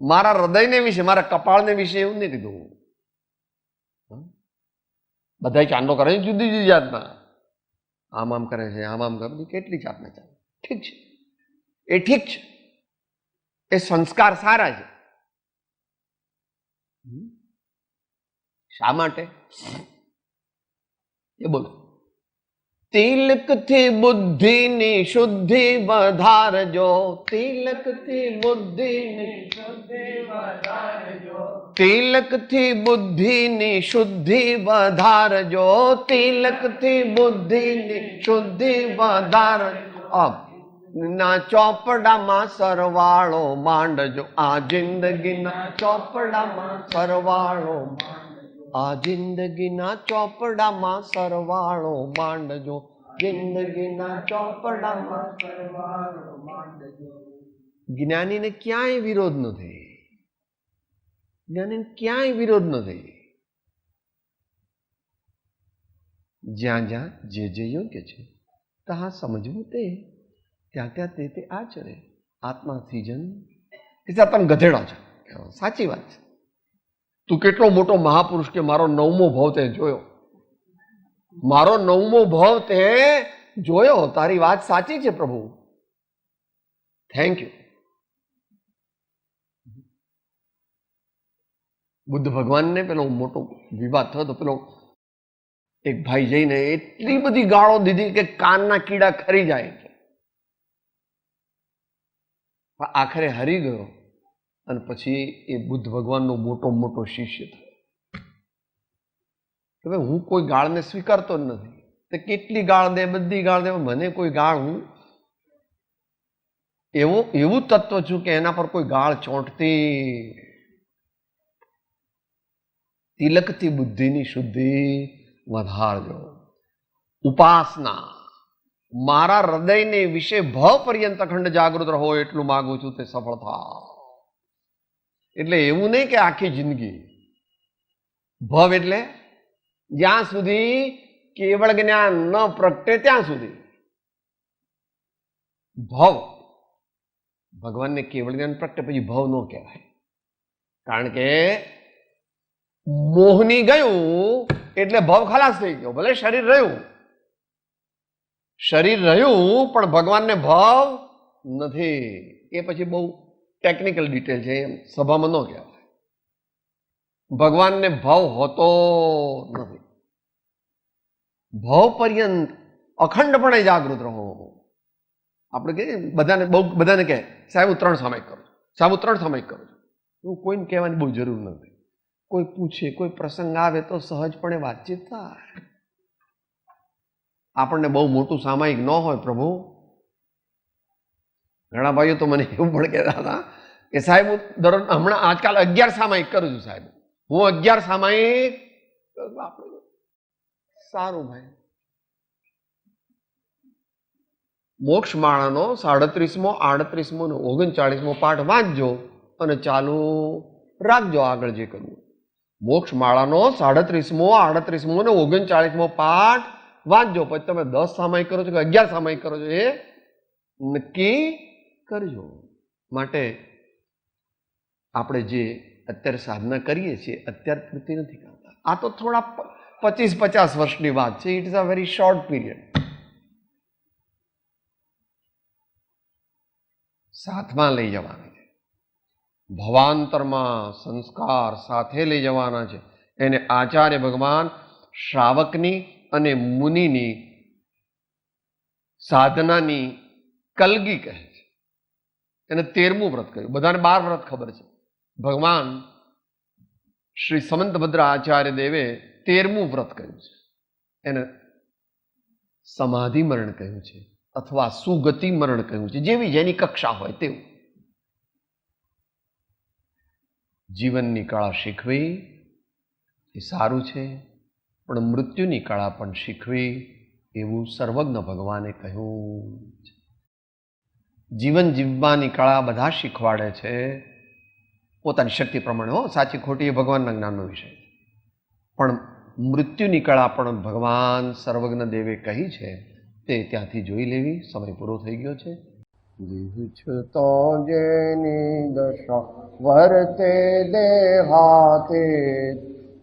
મારા હૃદયને વિશે, મારા કપાળને વિશે એવું નહીં કીધું. બધા ચાંદો કરે છે જુદી જુદી જાતના, આમ આમ કરે છે, આમ આમ કરે, કેટલી જાતના ચાંદો. ઠીક છે, એ ઠીક છે, એ સંસ્કાર સારા છે. શા માટે એ બોલો. તિલકથી બુદ્ધિની શુદ્ધિ વધારજો, તિલકથી બુદ્ધિની શુદ્ધિ વધારજો, તિલકથી બુદ્ધિની શુદ્ધિ વધારજો, તિલકથી બુદ્ધિની શુદ્ધિ વધારજો. ના ચોપડામાં સરવાળો માંડજો, આ જિંદગીના ચોપડામાં સરવાળો, આ જિંદગીના ચોપડામાં સરવાળો માંડજો, જિંદગીના ચોપડામાં સરવાળો માંડજો. જ્ઞાનીને ક્યાંય વિરોધ નથી, જ્ઞાનીને ક્યાંય વિરોધ નથી. જ્યાં જ્યાં જે જે યોગ્ય છે ત્યાં સમજવું તે, ત્યાં ત્યાં તે આચરે. આત્માથી જન તમે ગધેડા છો. સાચી વાત છે. તું કેટલો મોટો મહાપુરુષ કે મારો 9મો ભાવ તે જોયો, મારો 9મો ભાવ તે જોયો. તારી વાત સાચી છે પ્રભુ, થેન્ક યુ. બુદ્ધ ભગવાનને પેલો મોટો વિવાદ થયો તો પેલો એક ભાઈ જઈને એટલી બધી ગાળો દીધી કે કાનના કીડા ખરી જાય. પણ આખરે હારી ગયો અને પછી એ બુદ્ધ ભગવાનનો મોટો મોટો શિષ્ય થયો. હવે હું કોઈ ગાળને સ્વીકારતો જ નથી. તે કેટલી ગાળ દે, બધી ગાળ દે, મને કોઈ ગાળ, હું એવું તત્વ છું કે એના પર કોઈ ગાળ ચોંટતી. તિલકથી બુદ્ધિની શુદ્ધિ વધારજો. ઉપાસના, મારા હૃદયને વિશે ભવ પર્યંત અખંડ જાગૃત રહો એટલું માગું છું, તે સફળ થાય. એટલે એવું નહીં કે આખી જિંદગી. ભવ એટલે જ્યાં સુધી કેવળ જ્ઞાન ન પ્રગટે ત્યાં સુધી. ભવ, ભગવાનને કેવળ જ્ઞાન પ્રગટે પછી ભવ ન કહેવાય. કારણ કે મોહની ગયું એટલે ભવ ખલાસ થઈ ગયો. ભલે શરીર રહ્યું પણ ભગવાનને ભવ નથી. એ પછી બહુ ટેકનિકલ ડિટેલ છે, એમ સભામાં ન કહેવાય. ભગવાનને ભવ હોતો નથી. ભવ પર્યંત અખંડપણે જાગૃત રહો. આપણે કહીએ બધાને કહે સાહેબ હું 3 સામાયિક કરું છું, સાહેબ હું 3 સામાયિક કરું છું. એવું કોઈને કહેવાની બહુ જરૂર નથી. કોઈ પૂછે, કોઈ પ્રસંગ આવે તો સહજપણે વાતચીત થાય. આપણને બહુ મોટું સામાયિક ન હોય પ્રભુ. ઘણા ભાઈઓ તો મને એવું પણ કહેતા હતા કે સાહેબ હું દરરોજ હમણાં આજકાલ 11 સામાયિક કરું છું સાહેબ, હું 11 સામાયિક. સારું ભાઈ, મોક્ષમાળાનો 37મો, 38મો અને 39મો પાઠ વાંચજો અને ચાલુ રાખજો આગળ જે કરવું. મોક્ષમાળાનો 37મો, 38મો અને 39મો પાઠ વાંચજો. પછી તમે 10 સામાયિક કરો છો કે 11 સામાયિક કરો છો એ નક્કી કરજો. માટે આપણે જે અત્યારે સાધના કરીએ છીએ અત્યાર પૂરતી નથી કરતા. આ તો થોડા 25-50 વર્ષની વાત છે. It is a very short period. સાથમાં લઈ જવાના છે. ભવાંતરમાં સંસ્કાર સાથે લઈ જવાના છે. એને આચાર્ય ભગવાન શ્રાવકની અને મુનિની સાધનાની કલગી કહે છે. એને 13મું વ્રત કહ્યું. બધાને 12 વ્રત ખબર છે. ભગવાન શ્રી સમંતભદ્ર આચાર્ય દેવે 13મું વ્રત કહ્યું છે. એને સમાધિ મરણ કહ્યું છે અથવા સુગતિ મરણ કહ્યું છે. જેવી જેની કક્ષા હોય તેવું. જીવનની કળા શીખવી એ સારું છે, પણ મૃત્યુની કળા પણ શીખવી એવું સર્વજ્ઞ ભગવાને કહ્યું છે. જીવન જીવવાની કળા બધા શીખવાડે છે પોતાની શક્તિ પ્રમાણે. હો, સાચી ખોટી એ ભગવાનના જ્ઞાનનો વિષય છે. પણ મૃત્યુની કળા પણ ભગવાન સર્વજ્ઞ દેવે કહી છે, તે ત્યાંથી જોઈ લેવી. સમય પૂરો થઈ ગયો છે. તો જેની દશા વર્તે દેહાતે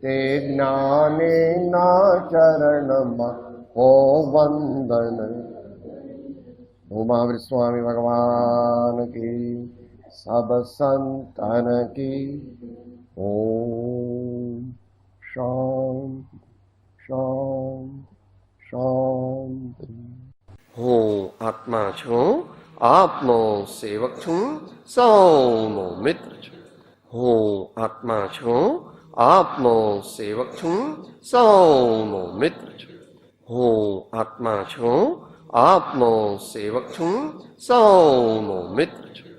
તે જ્ઞાને ના ચરણમાં હો વંદન. ઉમાવૃત સ્વામી ભગવાન કી, સબ સંતન કી. ઓમ શાંતિ શાંતિ શાંતિ. હું આત્મા છું, આપનો સેવક છું, સૌનો મિત્ર છું. હું આત્મા છું, આપનો સેવક છું, સૌનો મિત્ર છું. હું આત્મા છું, આપનો સેવક છું, સૌનો મિત્ર છું.